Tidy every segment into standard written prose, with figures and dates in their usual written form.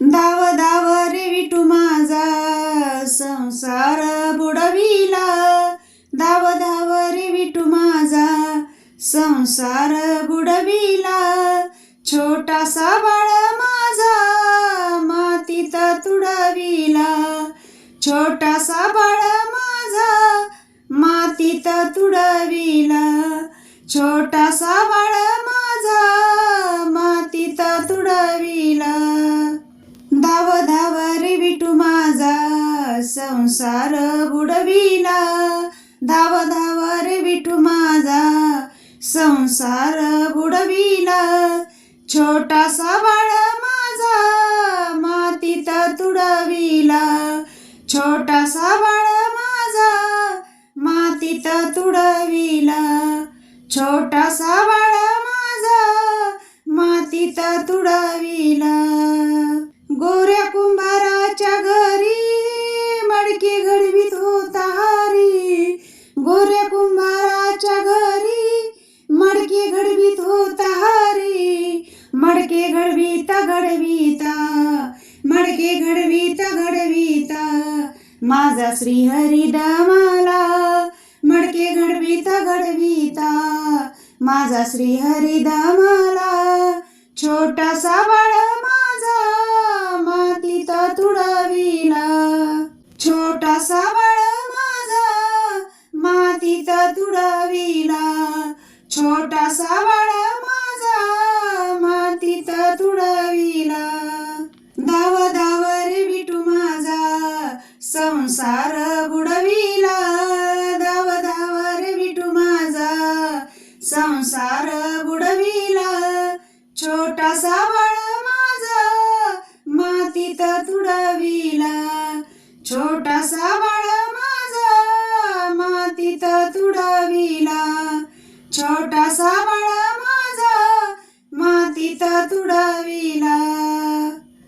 धाव धाव रे विठू माझा संसार बुडविला. धाव धाव रे विठू माझा संसार बुडविला. छोटासा बाळ माझा मातीत तुडविला. छोटासा बाळ माझा मातीत तुडविला. छोटासा बाळ माझा मातीत तुडविला. धाव धाव रे विठू माझा संसार बुडविला. धाव धाव रे विठू माझा संसार बुडविला. छोटासा बाळ माझा मातीत तुडविला. छोटासा बाळ माझा मातीत तुडविला. छोटासा बाळ माझा मातीत तुडविला. गोऱ्या कुंभाराच्या घरी मडके घडवीत होता हरी. गोऱ्या कुंभाराच्या घरी मडके घडवीत होता हरी. मडके घडवीता घडवीता मडके घडवीता घडवीता माझा श्रीहरी दमाला. मडके घडवीता घडवीता माझा श्रीहरी दमाला. छोटासा बाळ माझा मातीत तुडविला. छोटासा बाळ माझा मातीत तुडविला. छोटासा बाळ माझा मातीत तुडविला. धाव धाव रे विठू माझा संसार बुडविला. धाव धाव रे विठू माझा संसार बुडविला. छोटासा बाळ माझा मातीत तुडविला. छोटासा बाळ माझा मातीत तुडविला. छोटासा बाळ माझा मातीत तुडविला.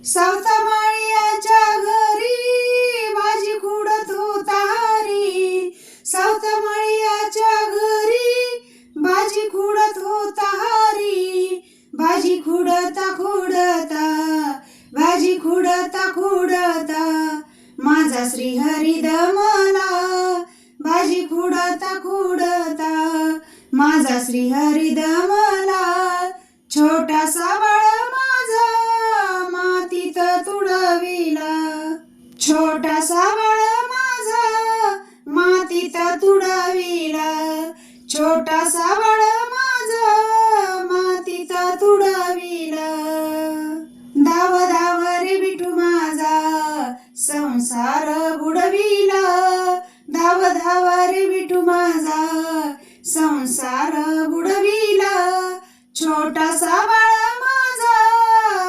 सावतामाळीच्या घरी भाजी खुडत होता हरी. सावतामाळीच्या घरी भाजी खुडत होता हरी. भाजी खुडता खुडता भाजी खुडता खुडता माझा श्रीहरी दमला. भाजी खुडता खुडता माझा श्रीहरी दमला. छोटासा बाळ माझा मातीत तुडविला. छोटासा बाळ माझा मातीत तुडविला. छोटासा बाळ माझा मातीत तुडविला. धाव धाव रे विठू माझा संसार बुडविला. धाव धाव रे विठू माझा संसार बुडविला. छोटासा बाळ माझा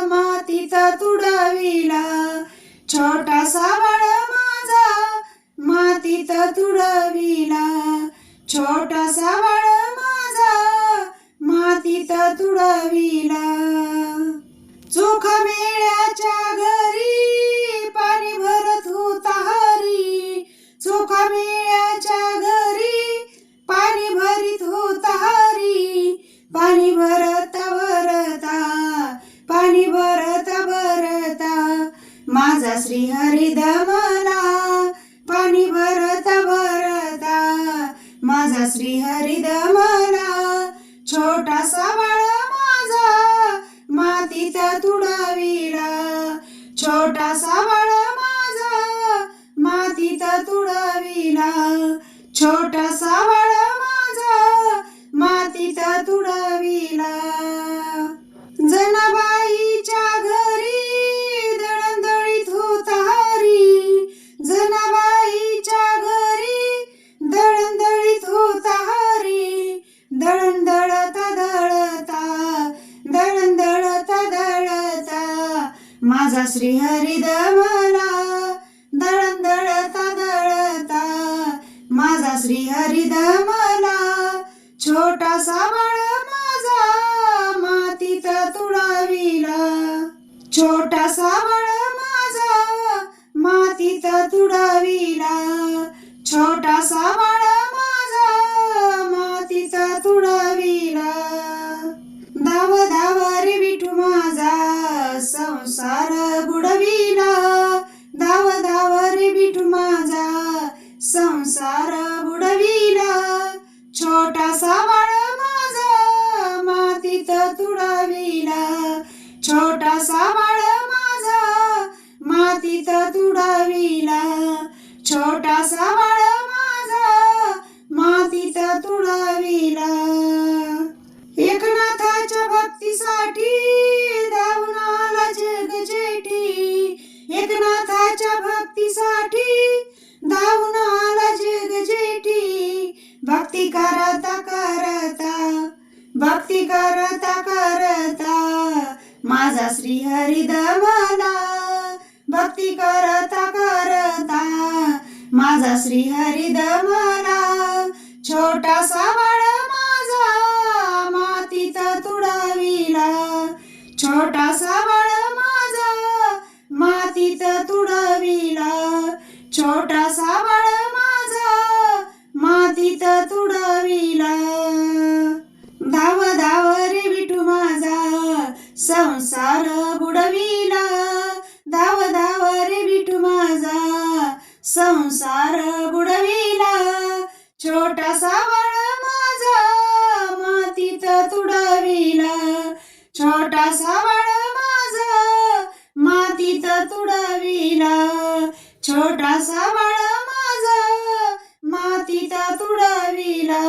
मातीत तुडविला. छोटासा बाळ माझा मातीत तुडविला. छोटासा बाळ माझा मातीत तुडविला. चोखा मेळ्याच्या घरी पाणी भरत होता हरी. चोखा मेळ्याच्या घरी पाणी भरीत होता हरी. पाणी भरता भरता पाणी भरता भरता माझा श्रीहरी दमला. पाणी भरता भरता माझा श्रीहरी दमला. छोटासा बाळ माझा मातीत तुडविला. छोटासा बाळ माझा मातीत तुडविला. छोटासा बाळ माझा मातीत तुडविला. जनाबाईच्या घरी दळणदळीत होता हरी. जनाबाईच्या घरी दळणदळीत होता हरी. दळण दळता दळता दळण दळता दळता माझा श्रीहरी दमला. दळण दळता दळता माझा श्रीहरी दमला. छोटासा बाळ माझा मातीत तुडविला. छोटासा बाळ माझा मातीत तुडविला. छोटासा बाळ माझा मातीत तुडविला. धाव धाव रे विठू माझा संसार संसार बुडविला धाव धाव रे विठू माझा संसार बुडविला छोटासा बाळ माझा मातीत तुडविला छोटासा बाळ माझा मातीत तुडविला छोटासा बाळ माझा मातीत तुडविला एकनाथाच्या भक्तीसाठी धावून आला जग जेठी एकनाथाच्या भक्तीसाठी धावून आला जग जेठी भक्ती करता करता भक्ती करता करता माझा श्री हरी दमला भक्ती करता करता माझा श्री हरी दमला छोटासा बाळ माझा मातीत तुडविला छोटासा बाळ माझा मातीत तुडविला छोटासा बाळ माझा मातीत तुडविला धाव धाव रे विठू माझा संसार बुडविला धाव धाव रे विठू माझा संसार बुडविला छोटासा बाळ माझा मातीत तुडविला छोटासा बाळ माझा मातीत तुडविला छोटासा बाळ माझा मातीत तुडविला